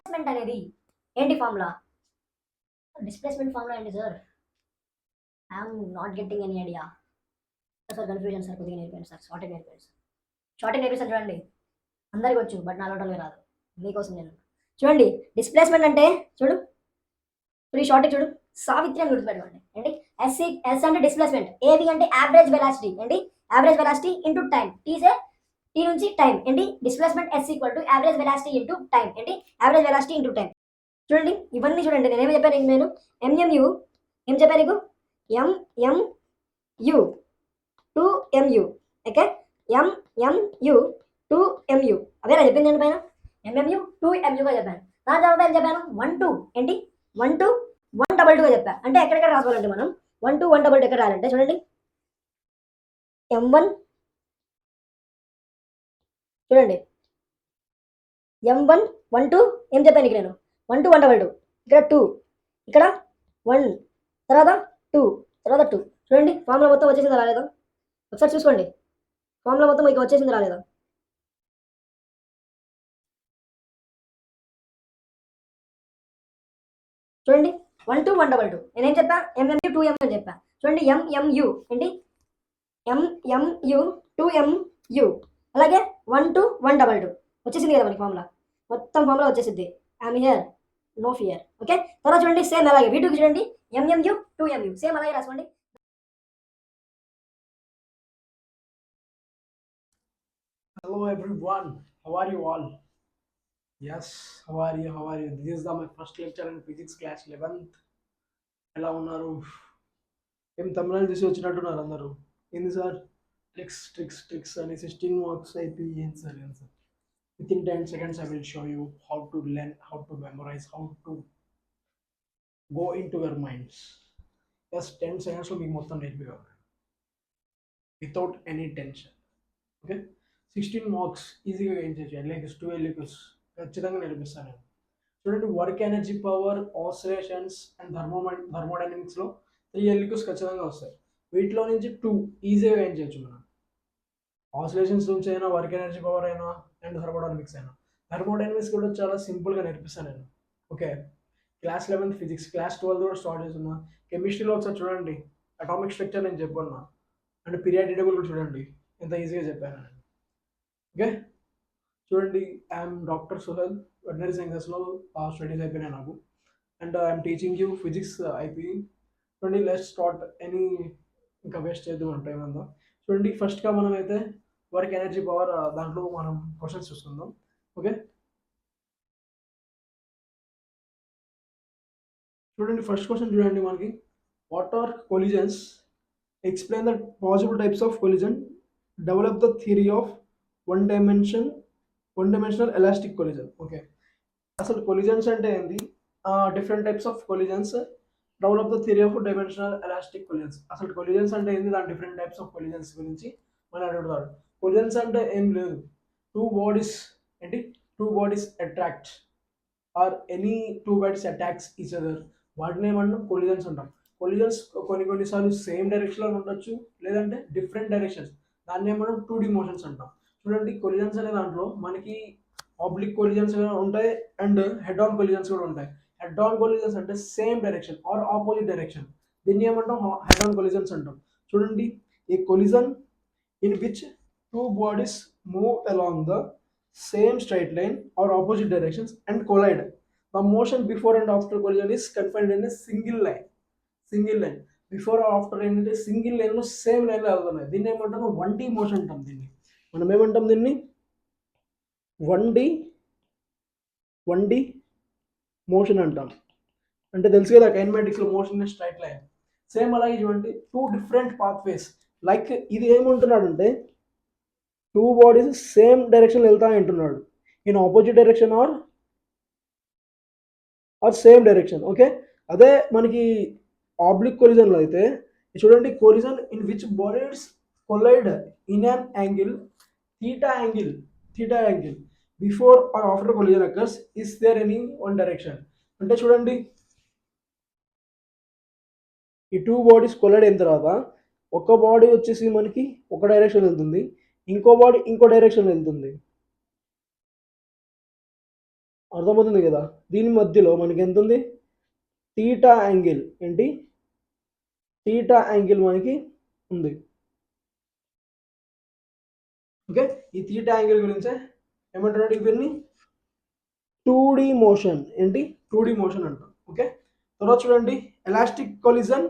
Displacement అనేది ఏంటి formula? Displacement formula ఏంటి sir? I'm not getting any idea sir. Confusion sir, కొద్దిగా నేర్పాను సార్. షార్ట్ నేర్పాను సార్. షార్ట్ నేర్పిస్తాను చూడండి. అందరికి వచ్చు, బట్ నా లోటల్గా రాదు. మీకోసం నేను చూడండి. డిస్ప్లేస్మెంట్ అంటే చూడు, ఈ షార్ట్ చూడు, సావిత్రి అని గుర్తుపెట్టుకోండి. ఏంటి ఎస్ అంటే డిస్ప్లేస్మెంట్, ఏవి అంటే యావరేజ్ వెలాసిటీ. ఏంటి average velocity into time. Tea నుంచి టైం. ఏంటి displacement yes equal to average velocity into time. ఏంటి యావరేజ్ వెలాసిటీ ఇంటూ టైం. చూడండి ఇవన్నీ చూడండి. నేనేమి చెప్పాను నేను? ఎంఎంయు ఏం చెప్పాను నీకు? MMU 2mu. Okay, MMU 2mu అదే చెప్పింది నేను పైన. ఎంఎంయు 2muగా చెప్పాను. దాని తర్వాత ఏం చెప్పాను? 1 ఏంటి 1 122గా చెప్పాను. అంటే ఎక్కడెక్కడ రాసుకోవాలంటే మనం 1 122 ఎక్కడ రాయాలంటే చూడండి. M1 చూడండి, M1 1 2 ఏం చెప్పాను ఇక్కడ నేను? 1 2 122. ఇక్కడ 2, ఇక్కడ 1, తర్వాత 2, తర్వాత 2. చూడండి ఫార్ములా మొత్తం వచ్చేసిందా రాలేదా? ఒకసారి చూసుకోండి. ఫార్ములా మొత్తం మీకు వచ్చేసింది రాలేదా? చూడండి 1 2 122. నేనేం చెప్పా? ఎంఎంయు 2mu అని చెప్పా. చూడండి ఎంఎంయు ఏంటి? MMU 2mu. అలాగే 1 2 122 వచ్చేసింది కదా మనకి ఫార్ములా. మొత్తం ఫార్ములా వచ్చేసింది. I'm here, no fear. Okay, తర్వాత చూడండి సేమ్ అలాగే V2కి చూడండి ఎంఎంయు 2mu సేమ్ అలాగే రాసుకోండి. Hello everyone, how are you all? Yes, how are you? This is my first lecture in physics class 11th. ఎలా ఉన్నారు? ఏం తమిళనాడు చూసి వచ్చినట్టున్నారు అందరూ. ఏంది సార్ ట్రిక్స్ అని 16 మార్క్స్ అయిపోయి ఏంటి sir? Within 10 seconds I will show you how to learn, how to memorize, how to go into your minds. Yes, 10 seconds లో మీకు మొత్తం నేర్పివ్వాలి without any tension. Okay, 16 marks ఈజీగా గెయిన్ చేయొచ్చు. ఎల్ఏక్యూస్ 2 ఎల్ఏక్యూస్ ఖచ్చితంగా నేర్పిస్తాను నేను. చూడండి, work energy, power, oscillations and థర్మోడైనమిక్స్లో 3 ఎల్ఏక్యూస్ ఖచ్చితంగా వస్తాయి. వీటిలో నుంచి 2 ఈజీగా గెయిన్ చేయొచ్చు మనం. ఆసిలేషన్స్ నుంచి అయినా, వర్క్ ఎనర్జీ, పవర్ అయినా, అండ్ థర్మోడైనమిక్స్ అయినా. థర్మోడైనమిక్స్ కూడా చాలా సింపుల్గా నేర్పిస్తాను నేను. Okay, class 11th physics, class 12 కూడా స్టార్ట్ చేస్తున్నా. కెమిస్ట్రీలో ఒకసారి చూడండి, అటామిక్ స్ట్రక్చర్ నేను చెప్పన్నా, అండ్ పీరియాడిక్ టేబుల్ కూడా చూడండి ఎంత ఈజీగా చెప్పాను నేను. ఓకే, చూడండి, ఐఎమ్ డాక్టర్ సుహెల్. వెటనరీ సైన్సెస్లో స్టడీస్ అయిపోయినాయి నాకు, and I'm teaching you physics అయిపోయి. చూడండి, లెట్స్ స్టార్ట్. ఇంకా వేస్ట్ చేద్దాం టైం అంతా. చూడండి, ఫస్ట్గా మనం అయితే వర్క్ ఎనర్జీ పవర్ దాంట్లో మనం క్వశ్చన్స్ చూసుకుందాం. ఓకే, చూడండి, ఫస్ట్ క్వశ్చన్ చూడండి మనకి. What are collisions? Explain the possible types of collision. Develop the theory of one dimensional elastic collision. Okay, అసలు కొలిజన్స్ అంటే ఏంటి? Different types of collisions. Develop the theory of dimensional elastic collisions. అసలు collisions అంటే ఏంటి? దాని different types of collisions గురించి మనం అడుగుతాడు. కొలిజన్స్ అంటే ఏం లేదు, two bodies attract or any two bodies attacks each other, వాటిని ఏమన్నా కొలిజన్స్ అంటాం. కొలిజన్స్ కొన్నిసార్లు సేమ్ డైరెక్షన్లో ఉండొచ్చు, లేదంటే డిఫరెంట్ డైరెక్షన్స్, దాన్ని ఏమన్నా 2D మోషన్స్ అంటాం. చూడండి, కొలిజన్స్ అనే దాంట్లో మనకి ఆబ్లిక్ కొలిజన్స్ ఉంటాయి అండ్ హెడ్ ఆన్ కొలిజన్స్ కూడా ఉంటాయి. హెడ్ ఆన్ కొలిజన్స్ అంటే same direction are opposite direction, దీన్ని ఏమంటాం? హెడ్ ఆన్ కొలిజన్స్ అంటాం. చూడండి, ఏ collision in which two bodies move along the same straight line or opposite directions and collide. The motion before and after collision is confined in a single line. Before or after ఏంటంటే single లైన్లో same లైన్లో వెళ్తున్నాయి. దీన్ని ఏమంటారు? 1D motion అంటాం. దీన్ని మనం ఏమంటాం? దీన్ని 1D మోషన్ అంటాం. అంటే తెలుసు కదా, కైనమాటిక్స్లో motion in straight line. Same అలాగే చూడండి, 2 డిఫరెంట్ పాత్వేస్. లైక్ ఇది ఏమంటున్నాడంటే, 2 బాడీస్ సేమ్ డైరెక్షన్ వెళ్తా అంటున్నాడు, in opposite direction or same direction. Okay, అదే మనకి ఆబ్లిక్ కొలిజన్లో అయితే చూడండి, collision in which bodies collide in an angle theta angle before or after collision occurs, is there any one direction. అంటే చూడండి, ఈ 2 బాడీస్ కొలైడ్ అయిన తర్వాత ఒక బాడీ వచ్చేసి మనకి ఒక డైరెక్షన్ వెళ్తుంది, ఇంకో బాడీ ఇంకో డైరెక్షన్ వెళ్తుంది. అర్థమవుతుంది కదా. దీని మధ్యలో మనకి ఎంత ఉంది, థీటా యాంగిల్. ఏంటి, థీటా యాంగిల్ మనకి ఉంది. ఓకే, ఈ థీటా యాంగిల్ గురించే ఏమంటారు ఇవన్నీ 2D మోషన్. ఏంటి 2D మోషన్ అంటాం. ఓకే, తర్వాత చూడండి elastic collision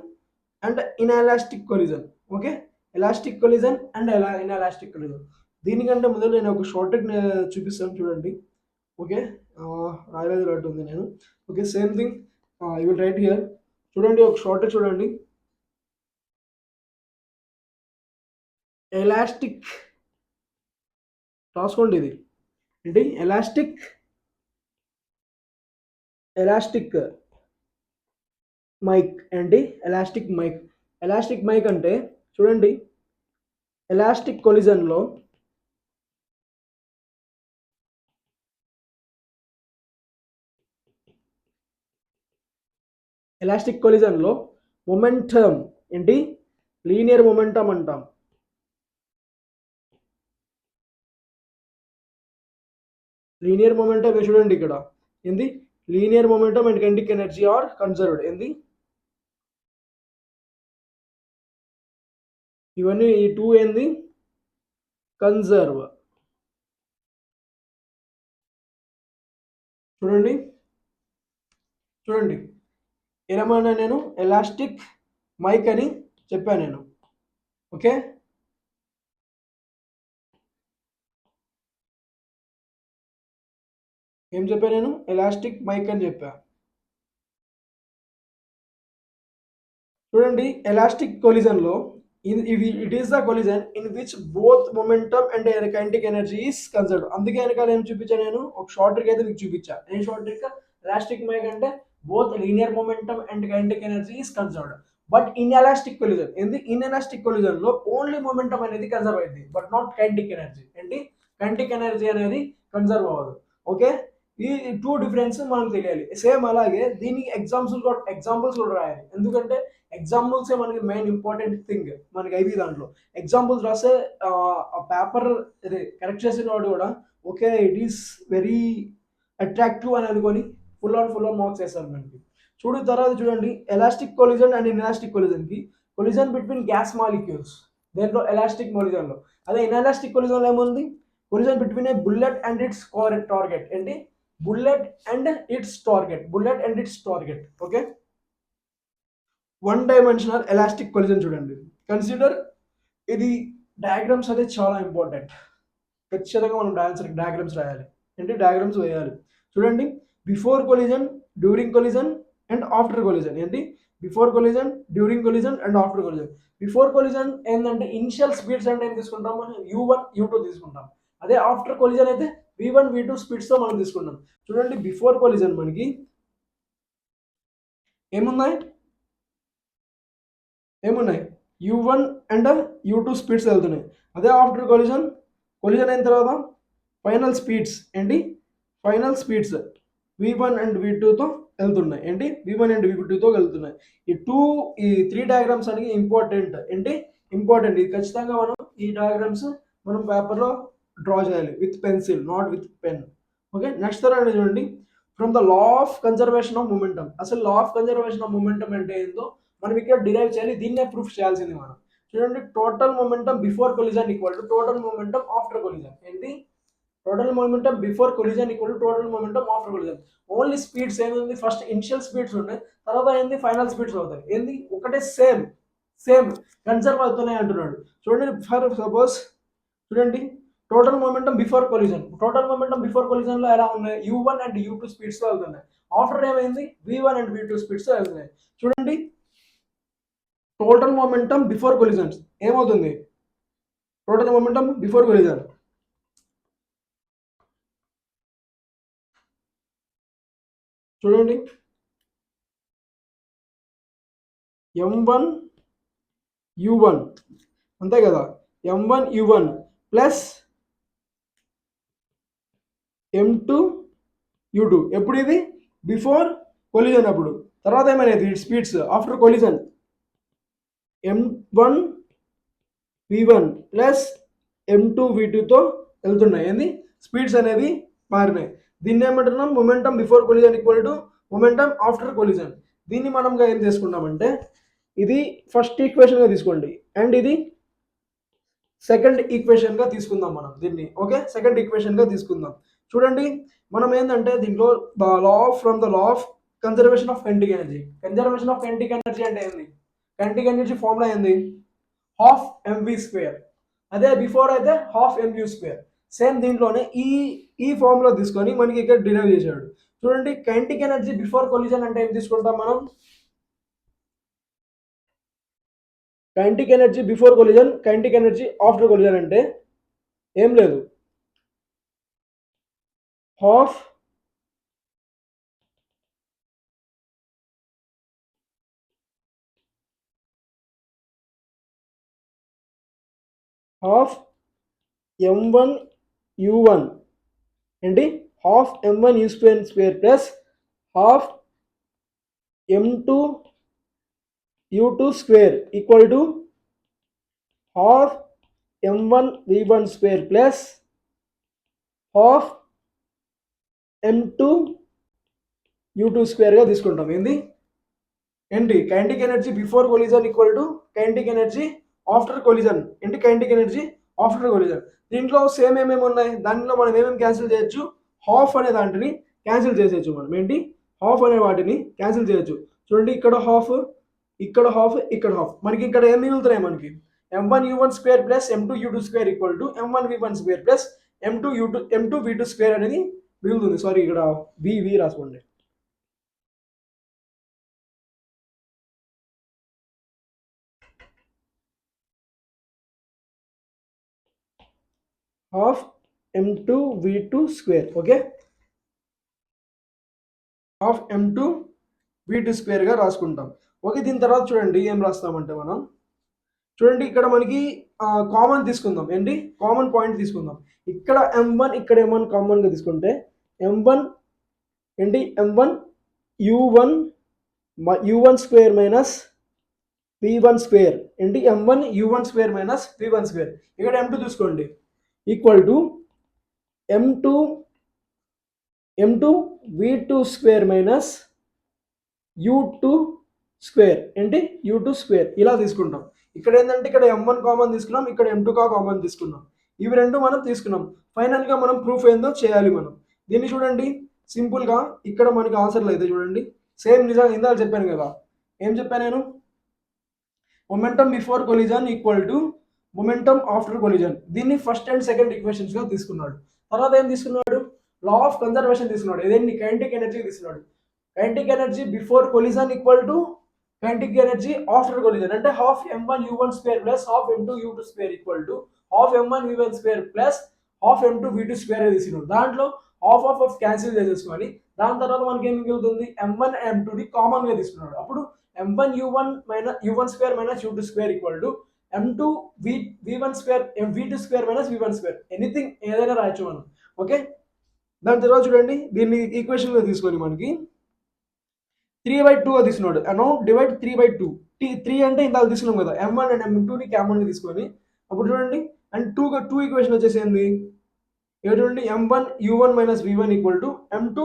and inelastic collision. Okay, elastic collision and inelastic collision. దీనికంటే ముందు నేను ఒక షార్ట్ ట్రిక్ చూపిస్తాను చూడండి. ఓకే, రాయలేదు ఉంది నేను. Okay, same thing you will write here. చూడండి ఒక షార్ట్ ట్రిక్ చూడండి. ఎలాస్టిక్ రాసుకోండి. ఇది ఏంటి, ఎలాస్టిక్ మైక్. ఏంటి, ఎలాస్టిక్ మైక్. ఎలాస్టిక్ మైక్ అంటే చూడండి, ఎలాస్టిక్ కొలిజన్లో మొమెంటం ఏంటి, లీనియర్ మొమెంటం అంటాం. లీనియర్ మొమెంటం చూడండి ఇక్కడ ఏంది, linear momentum and kinetic energy are conserved. ఏంది, ఇవన్నీ ఈ టూ ఏంది, కన్సర్వ్. చూడండి చూడండి ఏమన్నా నేను ఎలాస్టిక్ మైక్ అని చెప్పాను నేను. ఓకే, ఏం చెప్పాను నేను, ఎలాస్టిక్ మైక్ అని చెప్పా. చూడండి ఎలాస్టిక్ కొలిజన్లో it is the collision in which both momentum and kinetic energy is conserved. అందుకే వెనకాల ఏం చూపించాను నేను, ఒక షార్ట్ ట్రిక్ అయితే మీకు చూపించా. ఏం షార్ట్ ట్రిక్, ఎలాస్టిక్ మైక్ అంటే both linear momentum and kinetic energy is conserved. But in elastic collision ఏంది, ఇన్ ఎలాస్టిక్ కొలిజన్ లో ఓన్లీ మొమెంటమ్ అనేది కన్సర్వ్ అయింది, బట్ నాట్ కైనెటిక్ ఎనర్జీ. ఏంటి, కైనెటిక్ ఎనర్జీ అనేది కన్సర్వ్ అవ్వదు. ఓకే, ఈ టూ డిఫరెన్స్ మనకు తెలియాలి. సేమ్ అలాగే దీనికి ఎగ్జాంపుల్స్ కూడా రాయాలి. ఎందుకంటే ఎగ్జాంపుల్సే మనకి మెయిన్ ఇంపార్టెంట్ థింగ్ మనకి ఐబీ దాంట్లో. ఎగ్జాంపుల్స్ రాస్తే ఆ పేపర్ కరెక్ట్ చేసిన వాడు కూడా okay it is very attractive అని అనుకొని ఫుల్ ఆన్ మార్క్స్ వేస్తారు మనకి. తర్వాత చూడండి ఎలాస్టిక్ కొలిజన్ అండ్ ఇన్ఎలాస్టిక్ కొలిజన్కి, కొలిజన్ బిట్వీన్ గ్యాస్ మాలిక్యూల్స్ దేంట్లో, ఎలాస్టిక్ కొలిజన్లో. అదే ఇన్ఎలాస్టిక్ కొలిజన్లో ఏముంది, collision between a bullet and its target. ఏంటి, bullet and its target. Okay, one dimensional elastic collision చూడండి. కన్సిడర్ ఇది డయాగ్రామ్స్ అనేది చాలా ఇంపార్టెంట్. ఖచ్చితంగా మనం డయాగ్రామ్స్ రాయాలి. ఏంటి, డయాగ్రామ్స్ వేయాలి. చూడండి before collision, during collision and after collision. ఏంటి, before collision, during collision and after collision. Before collision ఏంటంటే ఇనిషియల్ స్పీడ్స్ అంటే ఏం తీసుకుంటాం, u1 u2 తీసుకుంటాం. అదే ఆఫ్టర్ కొలిజన్ అయితే v1 v2 స్పీడ్స్ తో మనం తీసుకుంటాం. చూడండి బిఫోర్ కొలిజన్ మనకి ఏమున్నాయి u1 అండ్ u2 స్పీడ్స్ వెళ్తున్నాయి. అదే ఆఫ్టర్ కొలిజన్ అయిన తర్వాత ఫైనల్ స్పీడ్స్ ఏంటి, v1 అండ్ v2తో వెళ్తున్నాయి. ఏంటి, v1 అండ్ v2తో వెళ్తున్నాయి. ఈ త్రీ డయాగ్రామ్స్ అనేది ఇంపార్టెంట్. ఏంటి, ఇంపార్టెంట్. ఇది ఖచ్చితంగా మనం ఈ డయాగ్రామ్స్ మనం పేపర్లో డ్రా చేయాలి with pencil, not with pen. Okay, next తర్వాత చూడండి from the law of conservation of momentum. అసలు law of conservation of momentum అంటే ఏందో మనం ఇక్కడ డిరైవ్ చేయాలి. దీన్నే ప్రూఫ్ చేయాల్సింది మనం. చూడండి total momentum before collision equal to total momentum after collision. ఏంటి, total momentum before collision equal to total momentum after collision. Only speeds ఏంది, ఫస్ట్ ఇనిషియల్ స్పీడ్స్ ఉన్నాయి, తర్వాత ఏంది ఫైనల్ స్పీడ్స్ అవుతాయి. ఏంది, ఒకటే సేమ్ కన్సర్వ్ అవుతున్నాయి అంటున్నాడు. చూడండి ఫర్ సపోజ్ చూడండి టోటల్ మొమెంటమ్ బిఫోర్ కొలిజన్ లో ఎలా ఉన్నాయి, u1 అండ్ u2 స్పీడ్స్ తో వెళ్తున్నాయి. ఆఫ్టర్ ఏమైంది, v1 అండ్ v2 స్పీడ్స్ తో వెళ్తున్నాయి. చూడండి టోటల్ మొమెంటమ్ బిఫోర్ కొలిజన్ ఏమవుతుంది, టోటల్ మొమెంటమ్ బిఫోర్ కొలిజన్ చూడండి m1 u1 అంతే కదా, m1 u1 plus m2 u2. ఎప్పుడు ఇది, బిఫోర్ కొలిజన్ అప్పుడు. తర్వాత ఏమైనది speeds after collision m1 v1 plus m2 v2తో వెళ్తున్నాయి. ఏంది, స్పీడ్స్ అనేవి మారినాయి. దీన్ని ఏమంటున్నాం, momentum before collision equal to momentum after collision. దీన్ని మనంగా ఏం చేసుకుంటామంటే ఇది ఫస్ట్ ఈక్వేషన్గా తీసుకోండి అండ్ ఇది సెకండ్ ఈక్వేషన్గా తీసుకుందాం మనం దీన్ని. ఓకే, సెకండ్ ఈక్వేషన్గా తీసుకుందాం. చూడండి, మనం ఏంటంటే దీంట్లో from the law of conservation of kinetic energy. Conservation of kinetic energy అంటే ఏంది? కైనెటిక్ ఎనర్జీ ఫార్ములా ఏంది? Half m v square. అదే బిఫోర్ అయితే హాఫ్ ఎంయూ స్క్వేర్. సేమ్ దీంట్లోనే ఈ ఫార్ములా తీసుకొని మనకి ఇక్కడ డిరైవ్ చేశాడు. చూడండి, కైనెటిక్ ఎనర్జీ బిఫోర్ కొలిజన్ అంటే ఏం తీసుకుంటాం మనం? Kinetic energy before collision, kinetic energy after collision అంటే ఏం లేదు, హాఫ్ m1 u1 ఏంటి, half m1 u square plus half m2 u2 square equal to half m1 v1 square plus half m2 u2 స్క్వేర్గా తీసుకుంటాం. ఏంటి kinetic energy before collision equal to kinetic energy after collision. ఏంటి kinetic energy after collision. దీంట్లో same ఏమేమి ఉన్నాయి, దాంట్లో మనం ఏమేమి cancel చేయొచ్చు? హాఫ్ అనే దాంట్ని క్యాన్సిల్ చేసేయచ్చు మనం. ఏంటి, హాఫ్ అనే వాటిని క్యాన్సిల్ చేయొచ్చు. చూడండి, ఇక్కడ హాఫ్, ఇక్కడ హాఫ్, ఇక్కడ హాఫ్. మనకి ఇక్కడ ఏం మిగులుతున్నాయి? మనకి m1 u1 square plus m2 u2 square equal to m1 v1 square plus m2 v2 square అనేది మిగులుతుంది. సారీ, ఇక్కడ v రాసుకోండి. Half m2 v2 square. Okay, half m2 v2 స్క్వేర్గా రాసుకుంటాం. ఓకే, దీని తర్వాత చూడండి ఏం రాస్తామంటే మనం, చూడండి ఇక్కడ మనకి కామన్ తీసుకుందాం. ఏంటి, కామన్ పాయింట్ తీసుకుందాం. ఇక్కడ m1, ఇక్కడ m1 కామన్గా తీసుకుంటే m1 ఏంటి, m1 u1 square minus v1 square. ఏంటి, m1 u1 square minus v1 square. ఇక్కడ m2 చూసుకోండి equal to m2 v2 square minus u2 square. ఏంటి, u2 స్క్వేర్. ఇలా తీసుకుంటాం. ఇక్కడ ఏంటంటే ఇక్కడ m1 కామన్ తీసుకున్నాం, ఇక్కడ m2 కామన్ తీసుకున్నాం. ఇవి రెండు మనం తీసుకున్నాం. ఫైనల్గా మనం ప్రూఫ్ ఏందో చేయాలి మనం. దీన్ని చూడండి, సింపుల్గా ఇక్కడ మనకి ఆన్సర్లు అయితే చూడండి సేమ్ నిజంగా ఇందాక చెప్పాను కదా. ఏం చెప్పాను నేను? Momentum before collision equal to momentum after collision. దీన్ని ఫస్ట్ అండ్ సెకండ్ ఈక్వేషన్స్గా తీసుకున్నాడు. తర్వాత ఏం తీసుకున్నాడు? లా ఆఫ్ కన్జర్వేషన్ తీసుకున్నాడు. ఏదేంటి, కైనెటిక్ ఎనర్జీ తీసుకున్నాడు. Kinetic energy before collision equal to kinetic energy after collision అంటే half m1 u1 square plus half m2 u2 square equal to half m1 v1 square plus half m2 v2 square తీసుకున్నాడు. దాంట్లో half cancel చేసేసుకొని దాని తర్వాత మనకి ఏం మిగులుతుంది? m1 m2ని కామన్గా తీసుకున్నాడు. అప్పుడు m1 u1 square minus u2 square equal to m2 v1 square v2 square minus v1 square. Anything ఏదైనా రాయొచ్చు మనం. ఓకే, దాని తర్వాత చూడండి దీన్ని ఈక్వేషన్గా తీసుకొని మనకి 3/2 తీసుకున్నాడు. Amount divide 3/2. 3 అంటే ఇందాక తీసుకున్నాం కదా, m1 అండ్ m2ని కామన్గా తీసుకొని అప్పుడు చూడండి అండ్ 2 ఈక్వేషన్ వచ్చేసి ఏంది? చూడండి m1 u1 minus v1 equal to m2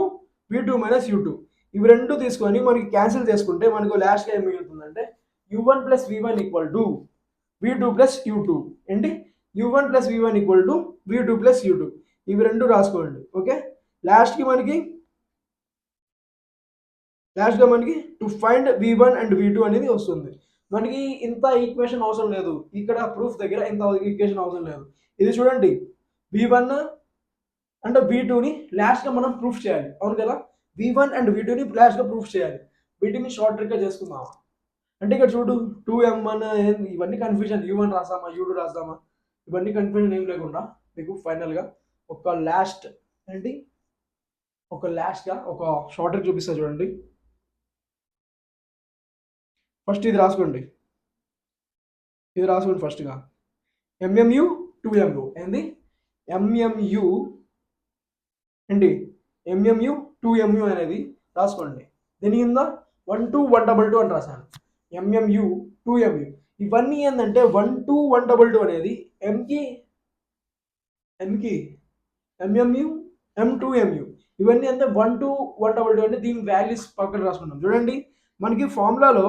v2 minus u2. ఇవి రెండు తీసుకొని మనకి క్యాన్సిల్ చేసుకుంటే మనకు లాస్ట్గా ఏం మిగులుతుందంటే u1 plus v1 equal to v2 plus u2. ఏంటి, u1 plus v1 equal to v2 plus u2. ఇవి రెండు రాసుకోండి. ఓకే, లాస్ట్గా మనకి to find v1 and v2 అనేది వస్తుంది. మనకి ఇంత ఈక్వేషన్ అవసరం లేదు. ఇక్కడ ప్రూఫ్ దగ్గర ఇంత ఈక్వేషన్ అవసరం లేదు. ఇది చూడండి, v1 అంటే v2ని లాస్ట్గా మనం ప్రూఫ్ చేయాలి. అవును కదా, v1 అండ్ v2ని లాస్ట్గా ప్రూఫ్ చేయాలి. వీటిని షార్ట్ ట్రిక్గా చేసుకుందాం. అంటే ఇక్కడ చూడు 2m1 ఇవన్నీ కన్ఫ్యూజన్, u1 రాస్తామా u2 రాస్తామా, ఇవన్నీ కన్ఫ్యూజన్ ఏం లేకుండా మీకు ఫైనల్గా ఒక లాస్ట్గా ఒక షార్ట్ ట్రిక్ చూపిస్తా చూడండి. ఫస్ట్ ఇది రాసుకోండి ఫస్ట్గా MMU 2MU. ఏంది, MMU ఏంటి, MMU 2MU అనేది రాసుకోండి. దీని కింద 1 2 1 2 అని రాశాను. MMU 2MU. ఇవన్నీ ఏంటంటే 1 2 1 2 అనేది MMU M2MU. ఇవన్నీ అంతే 1 to 122 అంటే దీని వాల్యూస్ పక్కన రాసుకుంటాం. చూడండి మనకి ఫార్ములాలో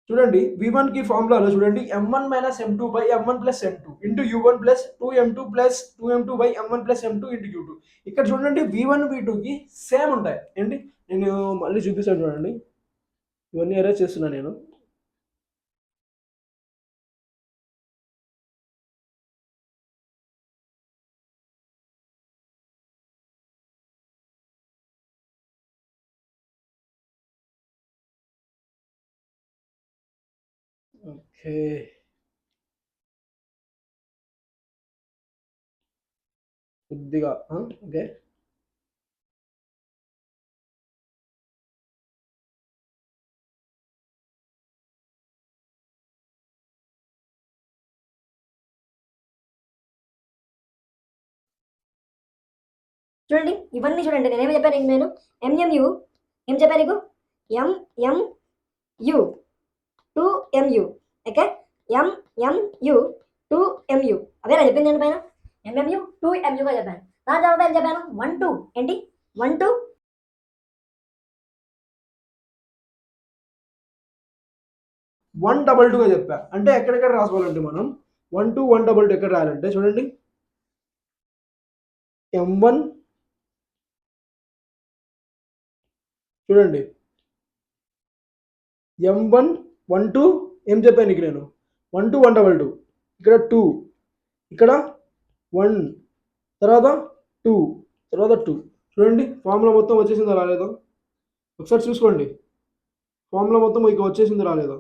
చూడండి v1 కి ఫార్ములాలో చూడండి m1 minus m2 by m1 plus m2 into u1 plus 2m2 plus 2m2 by m1 plus m2 into u2. ఇక్కడ చూడండి v1 v2 కి సేమ్ ఉంటాయి ఏంటి. నేను మళ్ళీ చూపిస్తాను చూడండి, ఇవన్నీ అరేంజ్ చేస్తున్నాను నేను. ఓకే కొద్దిగా ఓకే చూడండి ఇవన్నీ చూడండి, నేనేమి చెప్పాను నీకు, నేను ఎంఎంయు ఏం చెప్పాను నీకు, MMU 2mu, okay, MMU 2mu అదే నా చెప్పింది నేను పైన ఎంఎంయు 2muగా చెప్పాను. దాని తర్వాత ఏం చెప్పాను 1 2 ఏంటి 1 2 122గా చెప్పా. అంటే ఎక్కడెక్కడ రాసుకోవాలంటే మనం 1 2 122 ఎక్కడ రాయాలంటే చూడండి m1 చూడండి m1 1 2 ఏం చెప్పాను నీకు నేను 1 2 122 ఇక్కడ 2 ఇక్కడ 1 తర్వాత 2 తర్వాత 2. చూడండి ఫార్ములా మొత్తం వచ్చేసిందో రాలేదో ఒకసారి చూసుకోండి, ఫార్ములా మొత్తం మీకు వచ్చేసిందో రాలేదో.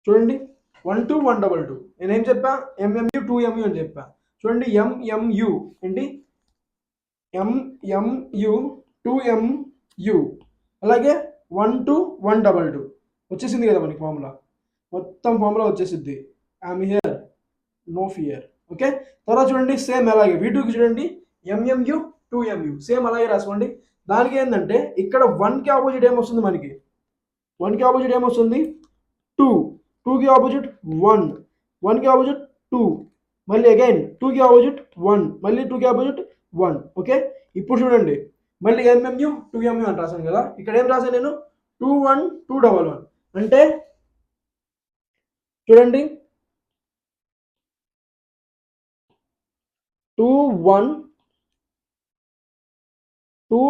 చూడండి 1 2 122 నేనేం చెప్పా ఎంఎంయు 2mu అని చెప్పా. చూడండి ఎంఎంయు ఏంటి ఎంఎంయు 2mu అలాగే 1 2 122 వచ్చేసింది కదా మనకి ఫార్ములా, మొత్తం ఫార్ములా వచ్చేసింది. I'm here no fear. Okay తర్వాత చూడండి సేమ్ అలాగే v2కి చూడండి ఎంఎంయు 2mu సేమ్ అలాగే రాసుకోండి. దానికి ఏంటంటే ఇక్కడ 1కి ఆపోజిట్ ఏమొస్తుంది మనకి 1కి ఆపోజిట్ ఏమొస్తుంది 2, 2కి ఆపోజిట్ 1, 1కి ఆపోజిట్ 2, మళ్ళీ అగైన్ 2కి ఆపోజిట్ 1, మళ్ళీ 2కి ఆపోజిట్ 1. ఓకే ఇప్పుడు చూడండి మళ్ళీ ఎంఎంయు 2mu అని రాశాను కదా, ఇక్కడ ఏం రాశాను నేను 2 1 2 1 1 అంటే చూడండి 2 1 2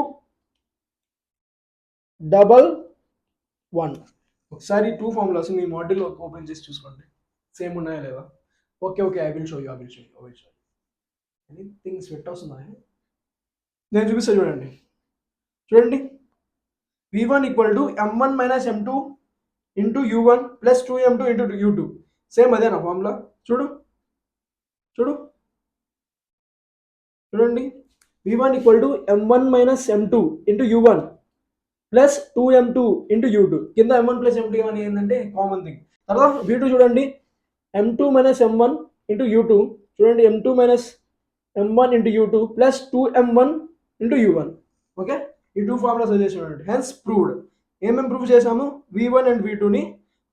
1 ఒకసారి 2 ఫార్ములాస్ మీ మాడ్యూల్ ఓపెన్ చేసి చూసుకోండి సేమ్ ఉన్నాయా లేదా. Okay okay I will show you anything sweat వస్తుందా నేను చూపిస్తాను చూడండి. చూడండి v1 equal to m1 minus m2 into u1 plus 2m2 into u2 same అదేనా ఫార్ములా. చూడు చూడు చూడండి v1 equal to m1 minus m2 into u1 plus 2m2 into u2 కింద m1 ప్లస్ m2 అని ఏంటంటే కామన్ థింగ్. తర్వాత v2 చూడండి m2 minus m1 into u2 చూడండి m2 minus m1 into u2 plus 2m1 into u1. Okay ఈ 2 formulas వచ్చేసి చూడండి hence proved. ఏమేమి ప్రూఫ్ చేసాము v1 అండ్ v2ని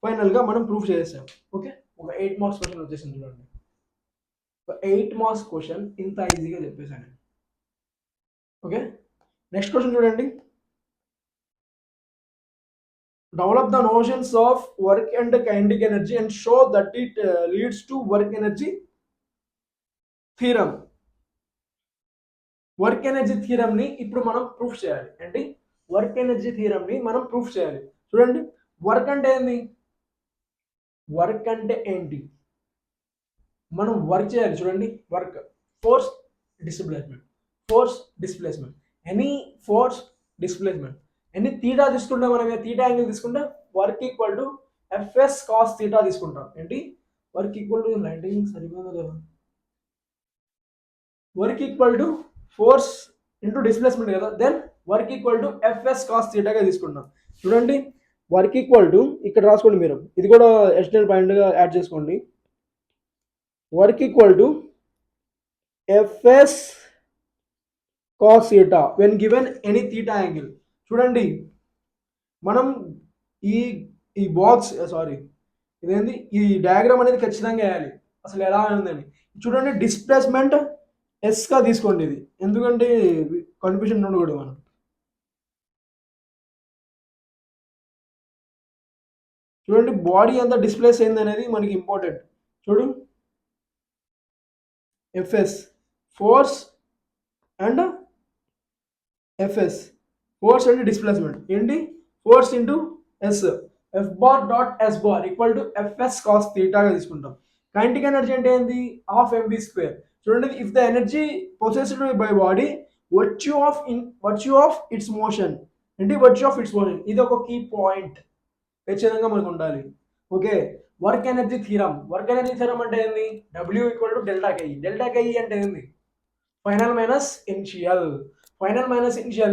ఫైనల్గా మనం ప్రూఫ్ చేసాము. ఓకే ఒక 8 మార్క్స్ క్వశ్చన్ వచ్చేసింది చూడండి, 8 మార్క్స్ క్వశ్చన్ ఇంత ఈజీగా చెప్పేసాను. ఓకే నెక్స్ట్ క్వశ్చన్ చూడండి. Develop the notions of work and kinetic energy and show that it leads to work energy theorem. Work energy థియరమ్ని ఇప్పుడు మనం ప్రూఫ్ చేయాలి. ఏంటి వర్క్ ఎనర్జీ థియరమ్ని మనం ప్రూఫ్ చేయాలి. చూడండి వర్క్ అంటే ఏంది, వర్క్ అంటే ఏంటి మనం వర్క్ చేయాలి. చూడండి work force displacement any force displacement ఎన్ని తీటా తీసుకుంటే మనం తీటా యాంగిల్ తీసుకుంటే work equal to FS cos theta తీసుకుంటాం. ఏంటి వర్క్ ఈక్వల్ టు రైటింగ్ సరిపోయిందా లేదా, work equal to force into displacement కదా, then work equal to FS cos తీటాగా తీసుకుంటాం. చూడండి వర్క్ ఈక్వల్ టు ఇక్కడ రాసుకోండి మీరు, ఇది కూడా ఎక్స్టర్నల్ పాయింట్గా యాడ్ చేసుకోండి. Work equal to FS cos theta when given any theta angle. చూడండి మనం ఈ బాక్స్ ఇదేంది ఈ డయాగ్రామ్ అనేది ఖచ్చితంగా వేయాలి అసలు ఎలా ఉందని. చూడండి డిస్ప్లేస్మెంట్ ఎస్గా తీసుకోండి ఇది, ఎందుకంటే కన్ఫ్యూజన్ ఉండకూడదు మనం. చూడండి బాడీ ఎంత డిస్ప్లేస్ అయింది అనేది మనకి ఇంపార్టెంట్. చూడు FS force and FS force and displacement ఏంటి, force into S, F bar dot S bar equal to FS cos థీటాగా తీసుకుంటాం. కైనెటిక్ ఎనర్జీ అంటే ఏంది, హాఫ్ ఎంబీ స్క్వేర్. చూడండి if the energy possessed by body virtue of its motion, ఏంటి virtue of its motion, ఇది ఒక key point ఖచ్చితంగా మనకు ఉండాలి. ఓకే, వర్క్ ఎనర్జీ థీరం అంటే ఏంది, W equal to delta KE. Delta KE అంటే ఏంది, ఫైనల్ మైనస్ ఇనిషియల్.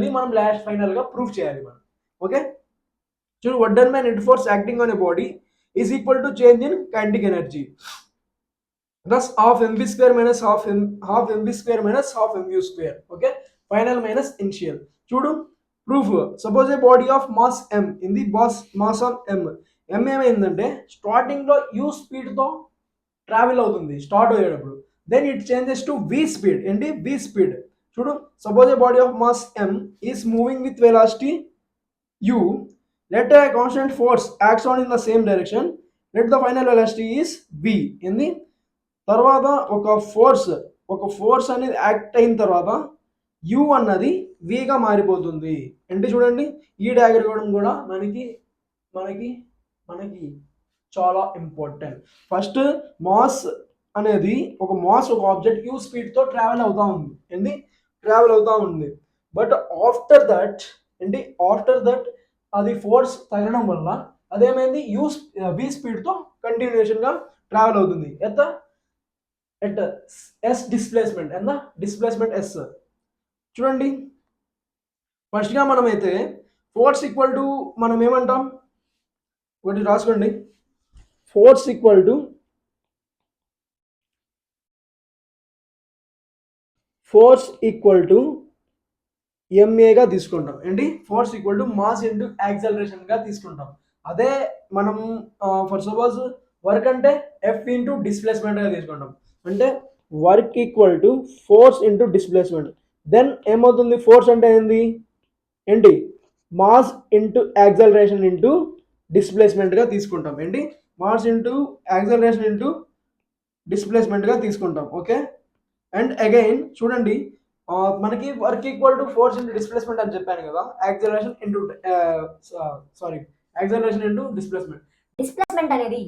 ని మనం లాస్ట్ ఫైనల్ గా ప్రూవ్ చేయాలి మనం. ఓకే, చూడు what done by net force acting on a body is equal to change in kinetic energy, thus half mv square minus half mv square minus half mu square. Okay, final minus initial. చూడు proof, suppose a body of mass m in the mass of m ఏమైందంటే starting లో u speed తో travel అవుతుంది start అయ్యేటప్పుడు, then it changes to v speed. ఏంటి v speed. చూడు suppose a body of mass m is moving with velocity u, let a constant force acts on in the same direction, let the final velocity is v. ఏంది తర్వాత ఒక force అనేది act అయిన తర్వాత u అన్నది v గా మారిపోతుంది. అంటే చూడండి ఈ డయాగ్రామ్ కూడా మనకి మనకి మనకి చాలా ఇంపార్టెంట్. ఫస్ట్ మాస్ అనేది ఒక ఆబ్జెక్ట్ u స్పీడ్ తో ట్రావెల్ అవుతా ఉంది. బట్ ఆఫ్టర్ దట్ అది ఫోర్స్ తగలడం వల్ల అదేమైంది v స్పీడ్ తో కంటిన్యూషన్ గా ట్రావెల్ అవుతుంది ఎట్ s డిస్ప్లేస్మెంట్. ఎంత డిస్ప్లేస్మెంట్ s. చూడండి ఫస్ట్ గా మనమైతే ఫోర్స్ ఈక్వల్ టు మనం ఏమంటాం, ఒకటి రాసుకోండి, ఫోర్స్ ఈక్వల్ టు ఎంఏగా తీసుకుంటాం. ఏంటి force equal to mass into acceleration గా తీసుకుంటాం. అదే మనం ఫర్ సపోజ్ వర్క్ అంటే ఎఫ్ ఇంటూ డిస్ప్లేస్మెంట్ గా తీసుకుంటాం. అంటే work equal to force into displacement. Then ఏమవుతుంది, ఫోర్స్ అంటే ఏంటి mass into acceleration into displacement గా తీసుకుంటాం. ఏంటి mass into acceleration into displacement గా తీసుకుంటాం. ఓకే, అండ్ అగైన్ చూడండి మనకి work equal to force into displacement అని చెప్పాను కదా, యాక్సలరేషన్ ఇంటూ డిస్ప్లేస్మెంట్ అనేది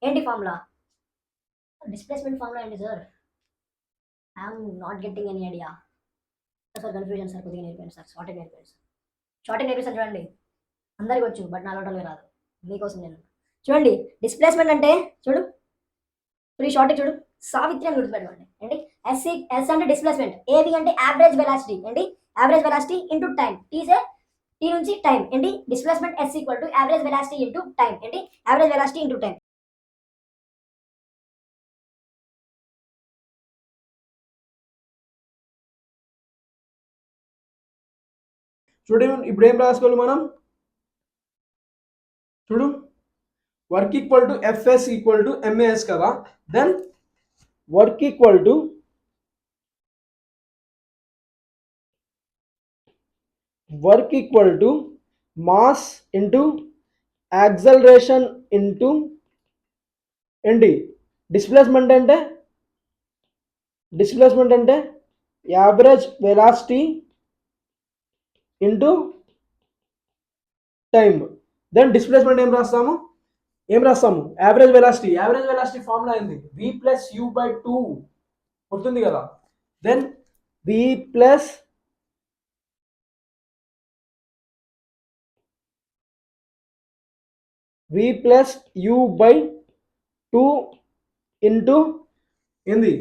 ఏంటి ఫార్ములా, డిస్ప్లేస్మెంట్ ఫార్ములా ఏంటి sir, I'm not getting any idea sir. Confusion sir, కొద్దిగా నేర్పాను సార్, షార్టేజ్ నేర్పిస్తాను చూడండి. అందరికి వచ్చు బట్ నా లోటల్గా రాదు, మీకోసం నేను. చూడండి డిస్ప్లేస్మెంట్ అంటే చూడు త్రీ షార్టేజ్ చూడు, సావిత్రి అని గుర్తుపెట్టుకోండి. ఏంటి ఎస్ అంటే డిస్ప్లేస్మెంట్, ఏవి అంటే యావరేజ్ వెలాసిటీ. ఏంటి average velocity into time, tea నుంచి టైం. ఏంటి displacement yes equal to average velocity into time. ఏంటి యావరేజ్ వెలాసిటీ ఇంటూ టైం. చూడండి ఇప్పుడు ఏం రాసుకోవాలి మనం, చూడు work equal to FS equal to MAS కదా, then work equal to mass into acceleration into ఏంటి డిస్ప్లేస్మెంట్ అంటే average velocity into time. Then displacement ఏం రాస్తాము యావరేజ్ వెలాసిటీ ఫార్ములా అయింది v ప్లస్ u బై 2 గుర్తుంది కదా. Then v plus u by 2 into ఏంది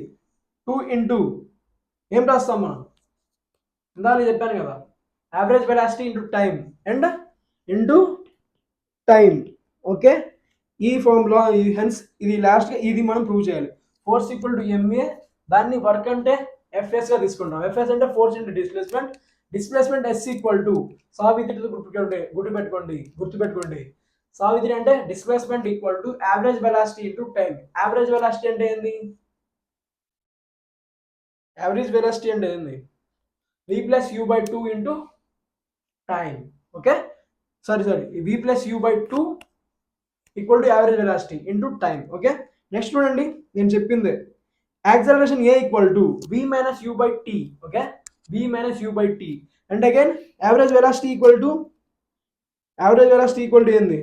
2 into ఏం రాస్తాం మనం, ఇందాక చెప్పాను కదా, average velocity into time and into time. Okay, ఈ ఫార్ములా హెన్స్ ఇది లాస్ట్ ఇది మనం ప్రూవ్ చేయాలి. ఫోర్స్ ఈక్వల్ టు ఎంఏ, దాన్ని వర్క్ అంటే ఎఫ్ఎస్ గా తీసుకుంటాం. ఎఫ్ఎస్ అంటే force into displacement yes equal to గుర్తుపెట్టుకోండి సావిత్రి అంటే displacement equal to average velocity into time. Average velocity అంటే ఏంది? యావరేజ్ వెలాసిటీ అంటే ఏంది? v plus you by 2 into time. Okay, sorry v plus you by 2 equal to average velocity into time. Okay, next చూడండి నేను చెప్పింది acceleration a equal to v minus you by t. Okay, v minus you by t and again average velocity equal to ఏంది?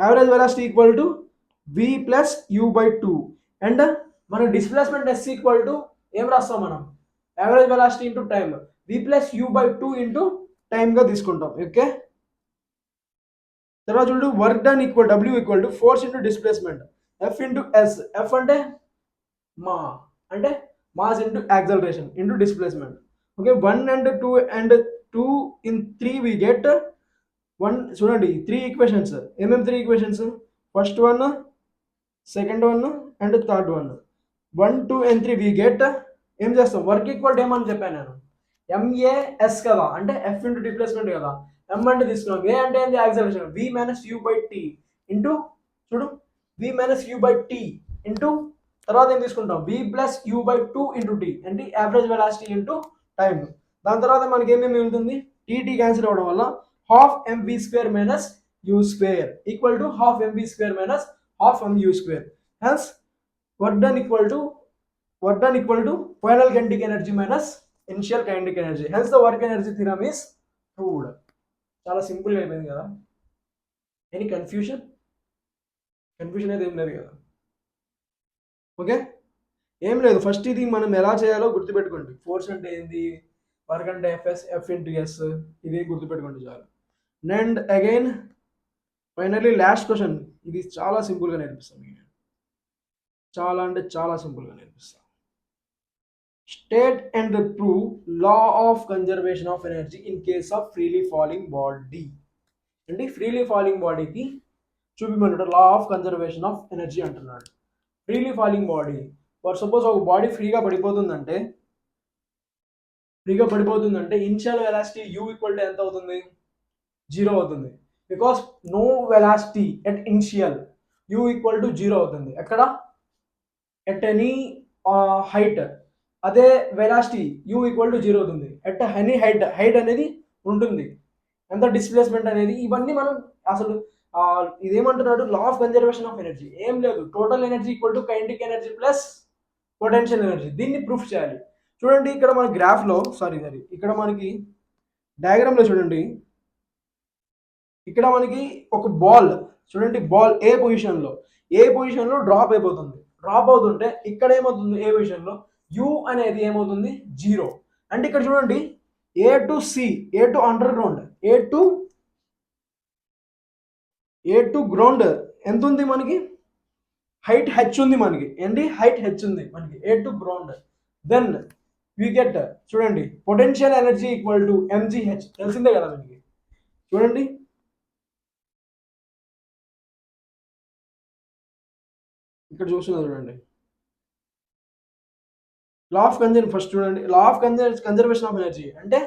Average velocity equal to v plus you by 2 and మన displacement s equal to ఏం రాస్తాం మనం? Average velocity into time, v plus you by 2 into టైంగా తీసుకుంటాం. Okay, తర్వాత చూడు work done equal w equal to force into displacement f into s. f అంటే mass into acceleration into displacement. Okay, 1 and 2 and 2 in 3 we get 1. చూడండి 3 equations. ఏమేమి 3 equations? First one, second one and third one. 1, 2 and 3 we get ఏం చేస్తాం? Work equal to ఏమని చెప్పాను నేను? MAS కదా, అంటే F ఇంటూ డిస్ప్లేస్మెంట్ కదా. M అంటే తీసుకున్నాం, A అంటే ఏంది? Acceleration. V minus you by t into చూడు V minus you by t into తర్వాత ఏం తీసుకుంటాం? V plus you by 2 into t అంటే యావరేజ్ వెలాసిటీ ఇంటూ టైం. దాని తర్వాత మనకి ఏమేమి మిగులుతుంది? టీ క్యాన్సిల్ అవ్వడం వల్ల half mv square minus u square equal to half mv square minus half mu square. Hence work done equal to final kinetic energy minus initial kinetic energy. Hence the work energy theorem is proved. చాలా సింపుల్గా అయిపోయింది కదా. Any confusion అయితే ఏం లేదు కదా. Okay, ఏం లేదు. ఫస్ట్ ఇది మనం ఎలా చేయాలో గుర్తుపెట్టుకోండి. ఫోర్స్ అంటే ఏంది, వర్క్ అంటే F ఇంటూ ఎస్, ఇది గుర్తుపెట్టుకోండి చాలు. And again finally last question. ఇది చాలా సింపుల్గా నేర్పిస్తాను నేను, చాలా అంటే చాలా సింపుల్గా నేర్పిస్తాను. State and prove law of conservation of energy in case of freely falling body. అంటే ఫ్రీలీ ఫాలింగ్ బాడీకి చూపిమన్నాడు law of conservation of energy అంటున్నాడు. Freely falling body, for suppose ఒక బాడీ ఫ్రీగా పడిపోతుందంటే initial velocity u equal to ఎంత అవుతుంది? 0 అవుతుంది. Because no velocity at initial, u equal to 0 అవుతుంది. ఎక్కడ? At any height. అదే వెలాసిటీ u ఈక్వల్ టు 0 అవుతుంది ఎట్ ఎనీ హైట్ అనేది ఉంటుంది. ఎంత డిస్ప్లేస్మెంట్ అనేది, ఇవన్నీ మనం అసలు ఇదేమంటున్నాడు? Law of conservation of energy. ఏం లేదు, total energy equal to kinetic energy plus potential energy. దీన్ని ప్రూఫ్ చేయాలి. చూడండి ఇక్కడ మన గ్రాఫ్లో ఇక్కడ మనకి డయాగ్రామ్లో చూడండి, ఇక్కడ మనకి ఒక బాల్ చూడండి, బాల్ ఏ పొజిషన్లో డ్రాప్ అవుతుంటే ఇక్కడ ఏమవుతుంది? ఏ పొజిషన్లో u అనేది ఏమవుతుంది? 0. అంటే ఇక్కడ చూడండి A to under ground, A to ground ఎంత ఉంది మనకి? హైట్ h ఉంది మనకి. ఏంటి? హైట్ h ఉంది మనకి A to ground. Then we get చూడండి potential energy equal to mgh. తెలిసిందే కదా మనకి. చూడండి ఇక్కడ చూడండి లా ఆఫ్ కన్జర్వేషన్. ఫస్ట్ చూడండి law of conservation of energy అంటే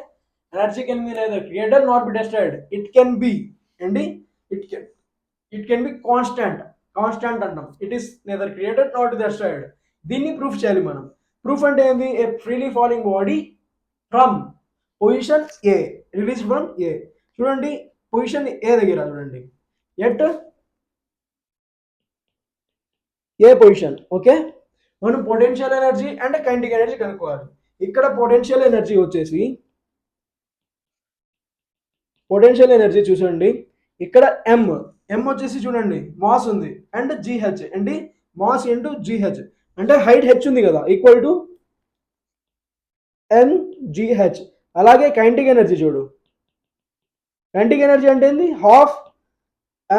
energy can be neither created not be destroyed. It can be constant అంటాం. It is neither created not destroyed. దీన్ని ప్రూఫ్ చేయాలి మనం. ప్రూఫ్ అంటే ఏంది? A freely falling body from position A release from A. చూడండి position A దగ్గర చూడండి at A position. Okay, మనం potential energy and kinetic energy కనుక్కోవాలి. ఇక్కడ పొటెన్షియల్ ఎనర్జీ చూసండి, ఇక్కడ m వచ్చేసి చూడండి మాస్ ఉంది అండ్ gh అంటే మాస్ ఇంటూ gh అంటే హైట్ h ఉంది కదా, ఈక్వల్ టు mgh. అలాగే కైనెటిక్ ఎనర్జీ చూడు, కైనెటిక్ ఎనర్జీ అంటే ఏంది? హాఫ్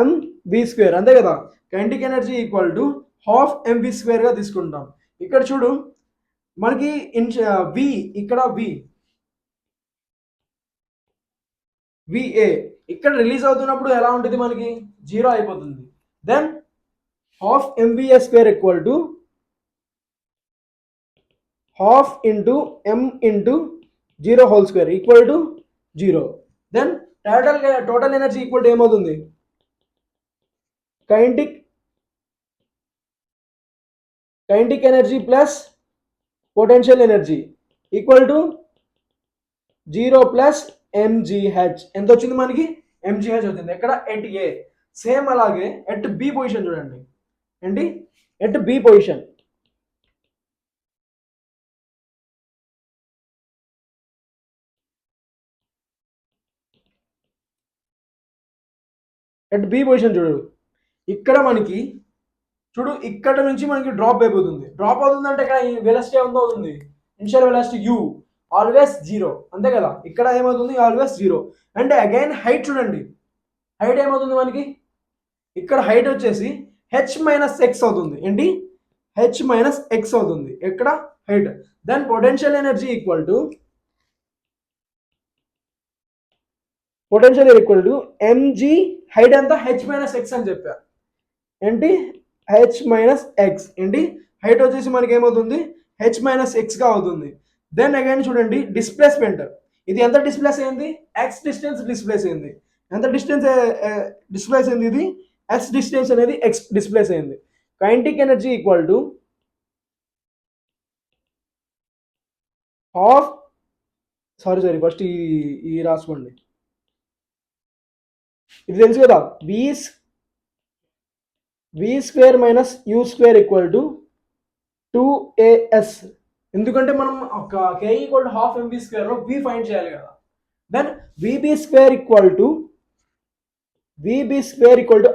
mv స్క్వేర్ అంతే కదా. Kinetic energy equal to half mv square గా తీసుకుంటాం. ఇక్కడ చూడు మనకి v, ఇక్కడ VA ఇక్కడ రిలీజ్ అవుతున్నప్పుడు ఎలా ఉంటుంది మనకి? 0 అయిపోతుంది. Then half MVA square equal to half into m into 0 whole square equal to 0. Then total energy equal to ఏమవుతుంది, kinetic energy plus potential energy equal to 0 plus mgh. ఎంత వచ్చింది మనకి, ఎంజీహెచ్ వచ్చింది. ఎక్కడ, ఎట్ ఏ. సేమ్ అలాగే at B position చూడండి, ఏంటి, at B position. At B position చూడు, ఇక్కడ మనకి చూడు, ఇక్కడ నుంచి మనకి డ్రాప్ అయిపోతుంది. డ్రాప్ అవుతుంది అంటే ఇక్కడ వెలాసిటీ ఎంత అవుతుంది, ఇనిషియల్ వెలాసిటీ యూ ఆల్వేస్ 0, అంతే కదా. ఇక్కడ ఏమవుతుంది, ఆల్వేస్ 0. అంటే అగైన్ హైట్ చూడండి, హైట్ ఏమవుతుంది మనకి, ఇక్కడ హైట్ వచ్చేసి హెచ్ మైనస్ ఎక్స్ అవుతుంది. ఏంటి, హెచ్ మైనస్ ఎక్స్ అవుతుంది ఎక్కడ, height. Then potential energy equal to m g, height అంతా హెచ్ మైనస్ ఎక్స్ అని చెప్పా. ఏంటి, హెచ్ మైనస్ ఎక్స్. ఏంటి, హైట్ వచ్చేసి మనకి ఏమవుతుంది, హెచ్ మైనస్ ఎక్స్గా అవుతుంది. దెన్ అగైన్ చూడండి, డిస్ప్లేస్మెంట్, ఇది ఎంత డిస్ప్లేస్ అయింది, ఎక్స్ డిస్టెన్స్ డిస్ప్లేస్ అయింది. ఎంత డిస్టెన్స్ డిస్ప్లేస్ అయింది, ఇది ఎక్స్ డిస్టెన్స్ అనేది ఎక్స్ డిస్ప్లేస్ అయింది. Kinetic energy equal to half, sorry first ఈ రాసుకోండి, ఇది తెలుసు కదా, v square minus u square equal to 2as. ఎందుకంటే మనం ఒక k equal to half mb స్క్వేర్లో v ఫైండ్ చేయాలి కదా. Then vb square equal to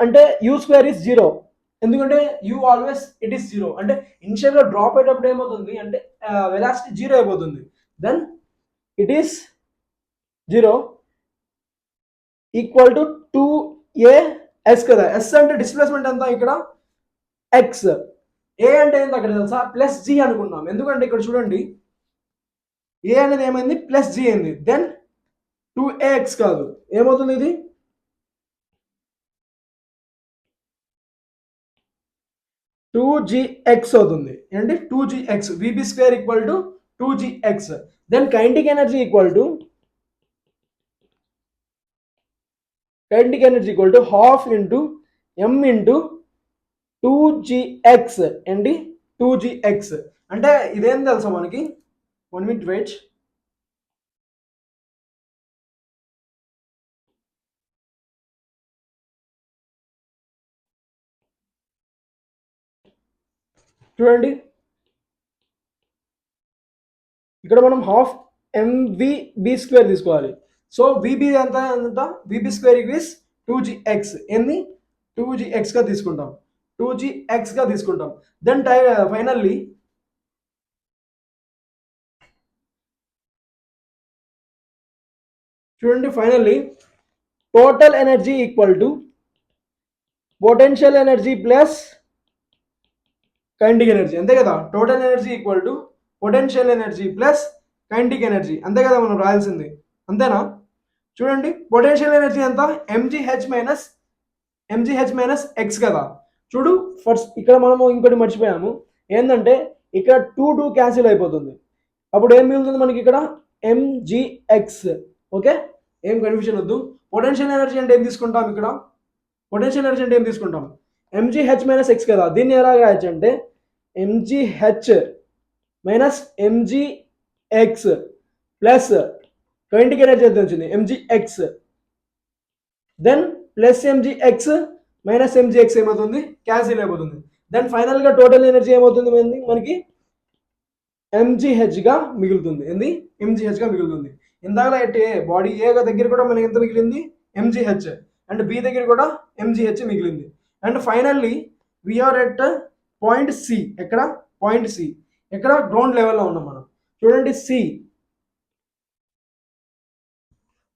అంటే u స్క్వేర్ ఇస్ 0, ఎందుకంటే u ఆల్వేస్ ఇట్ ఈస్ 0. అంటే ఇనిషియల్గా డ్రాప్ అయ్యేటప్పుడు ఏమవుతుంది అంటే వెలాసిటీ 0 అయిపోతుంది. Then it is 0 equal to 2as కదా. ఎస్ అంటే డిస్ప్లేస్మెంట్ ఎంత ఇక్కడ, ఎక్స్. ఏ అంటే ఏంటి అక్కడ తెలుసా, ప్లస్ జీ అనుకున్నాం. ఎందుకంటే ఇక్కడ చూడండి, ఏ అనేది ఏమైంది, ప్లస్ జీ అయింది. దెన్ 2ax కాదు, ఏమవుతుంది, ఇది 2gx అవుతుంది. ఏంటి, 2gx. vb square equal to 2gx. Then kinetic energy equal to half into m into 2gx. ఏంటి, 2gx. అంటే ఇదేం తెలుసా మనకి, 1 minute వెయిట్. చూడండి, ఇక్కడ మనం హాఫ్ ఎంవిబి స్క్వేర్ తీసుకోవాలి. సో విబి ఎంత, విబి స్క్వేర్ ఈక్వల్స్ 2gx. ఏంది, 2gx గా తీసుకుంటాం, 2gx గా తీసుకుంటాం. దెన్ ఫైనల్లీ చూడండి, finally total energy equal to potential energy plus kinetic energy, అంతే కదా. Total energy equal to potential energy plus kinetic energy, అంతే కదా మనం రాయాల్సింది, అంతేనా. చూడండి, పొటెన్షియల్ ఎనర్జీ ఎంత, ఎంజీహెచ్ మైనస్ ఎక్స్ కదా. చూడు, ఫస్ట్ ఇక్కడ మనము ఇంకోటి మర్చిపోయాము, ఏంటంటే ఇక్కడ 2 క్యాన్సిల్ అయిపోతుంది. అప్పుడు ఏం మిగులుతుంది మనకి ఇక్కడ, ఎంజీఎక్స్. ఓకే, ఏం కన్ఫ్యూజన్ వద్దు. పొటెన్షియల్ ఎనర్జీ అంటే ఏం తీసుకుంటాం, ఇక్కడ పొటెన్షియల్ ఎనర్జీ అంటే ఏం తీసుకుంటాం, ఎంజీహెచ్ మైనస్ ఎక్స్ కదా. దీన్ని ఎలా రాయొచ్చు అంటే m g h minus m g x plus kinetic energy ఎంత వచ్చింది, m g x. Then plus m g x minus m g x ఏమవుతుంది, క్యాన్సిల్ అయిపోతుంది. దెన్ ఫైనల్గా టోటల్ ఎనర్జీ ఏమవుతుంది మనకి, ఎంజీహెచ్గా మిగులుతుంది. ఏంది, ఎంజీహెచ్గా మిగులుతుంది. ఇందాక బాడీ ఏ దగ్గర కూడా మనకి ఎంత మిగిలింది, ఎంజీహెచ్. అండ్ బి దగ్గర కూడా ఎంజీహెచ్ మిగిలింది. And finally we're at point C. ఎక్కడ, పాయింట్ సి. ఎక్కడ, గ్రౌండ్ లెవెల్లో ఉన్నాం మనం. చూడండి, సి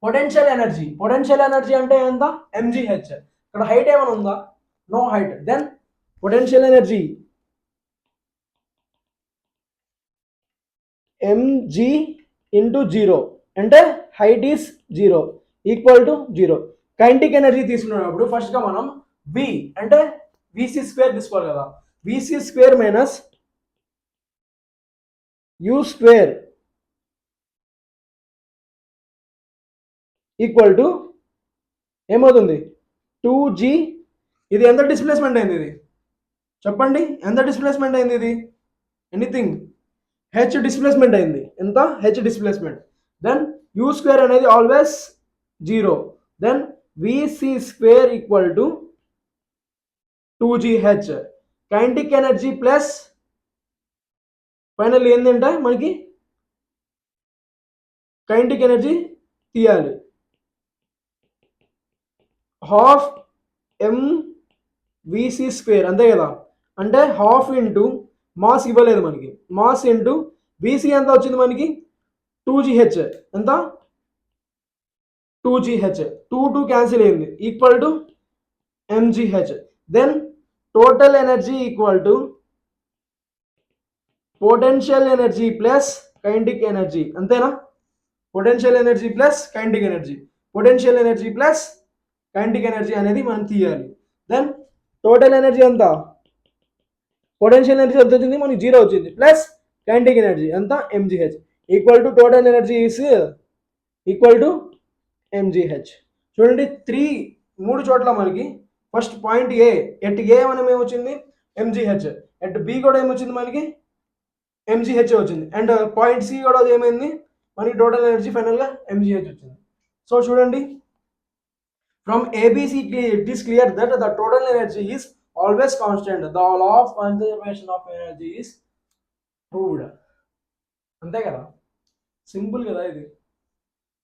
పొటెన్షియల్ ఎనర్జీ అంటే ఎంత, ఎంజీహెచ్. ఇక్కడ హైట్ ఏమైనా ఉందా, no height. Then potential energy m g into 0, అంటే height is 0 equal to 0. Kinetic energy తీసుకున్నప్పుడు ఫస్ట్గా మనం వి అంటే విసి స్క్వేర్ తీసుకోవాలి కదా. V c square minus u square equal to ఏమవుతుంది 2g. ఇది ఎంత డిస్ప్లేస్మెంట్ అయింది ఇది చెప్పండి, ఎంత డిస్ప్లేస్మెంట్ అయింది ఇది? ఎనీథింగ్, హెచ్ డిస్ప్లేస్మెంట్ అయింది. ఎంత? H displacement. Then u square అనేది always 0. Then vc square equal to 2gh. Kinetic energy plus final ఏంటంటే మనకి కైనెటిక్ ఎనర్జీ తీయాలి, హాఫ్ ఎంవిసి స్క్వేర్, అంతే కదా. అంటే హాఫ్ ఇంటూ మాస్ ఇవ్వలేదు మనకి, మాస్ ఇంటూ విసి ఎంత వచ్చింది మనకి 2gh. ఎంత? 2gh. 2 క్యాన్సిల్ అయింది, equal to mgh. Then total energy equal to potential energy plus kinetic energy, అంతేనా? Potential energy plus kinetic energy, potential energy plus kinetic energy అనేది మనం తీయాలి. దెన్ టోటల్ ఎనర్జీ ఎంత? పొటెన్షియల్ ఎనర్జీ ఎంత వచ్చింది మనకి? 0 వచ్చింది, ప్లస్ కైనెటిక్ ఎనర్జీ ఎంత? mgh. Equal to total energy is equal to mgh. చూడండి, 3 చోట్ల మనకి first point A, at A మనం ఏమొచ్చింది? mgh. ఎట్ బి కూడా ఏమొచ్చింది మనకి? mgh వచ్చింది. అండ్ పాయింట్ సి కూడా ఏమైంది మనకి? టోటల్ ఎనర్జీ ఫైనల్గా mgh వచ్చింది. సో చూడండి, from A B C it is clear that the total energy is always constant. The law of conservation of energy is proved. అంతే కదా, సింపుల్ కదా ఇది.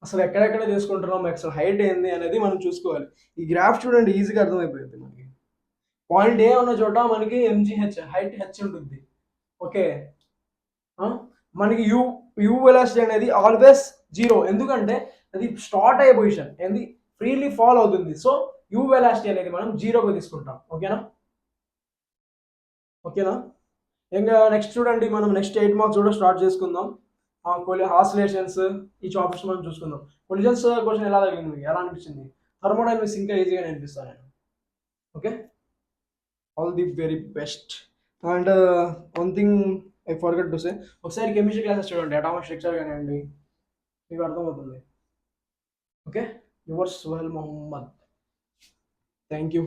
అసలు ఎక్కడెక్కడ తీసుకుంటున్నాం, అసలు హైట్ ఏంది అనేది మనం చూసుకోవాలి. ఈ గ్రాఫ్ చూడండి, ఈజీగా అర్థమైపోయింది మనకి. పాయింట్ ఏ ఉన్న చోట మనకి mgh, హైట్ హెచ్ ఉంటుంది. ఓకే, మనకి యూ వెలాసిటీ అనేది ఆల్వేస్ 0, ఎందుకంటే అది స్టార్ట్ అయ్యే పొజిషన్ ఏంది, ఫ్రీలీ ఫాల్ అవుతుంది. సో యూ వెలాసిటీ అనేది మనం 0గా తీసుకుంటాం. ఓకేనా? ఓకేనా? ఇంకా నెక్స్ట్ చూడండి, మనం నెక్స్ట్ 8 మార్క్స్ కూడా స్టార్ట్ చేసుకుందాం. ఆసిలేషన్స్, ఈ చాప్టర్స్ మనం చూసుకుందాం. కొలిజన్స్ క్వశ్చన్ ఎలా తగ్గింది మీకు, ఎలా అనిపించింది? థర్మోడైనమిక్స్ ఇంకా ఈజీగా అనిపిస్తాను నేను. Okay, all the very best. And one thing I forget to say, ఒకసారి కెమిస్ట్రీ క్లాసెస్ చూడండి, అటామిక్ స్ట్రక్చర్ కానివ్వండి, మీకు అర్థమవుతుంది. Okay, yours Suhel Mohammad. Thank you.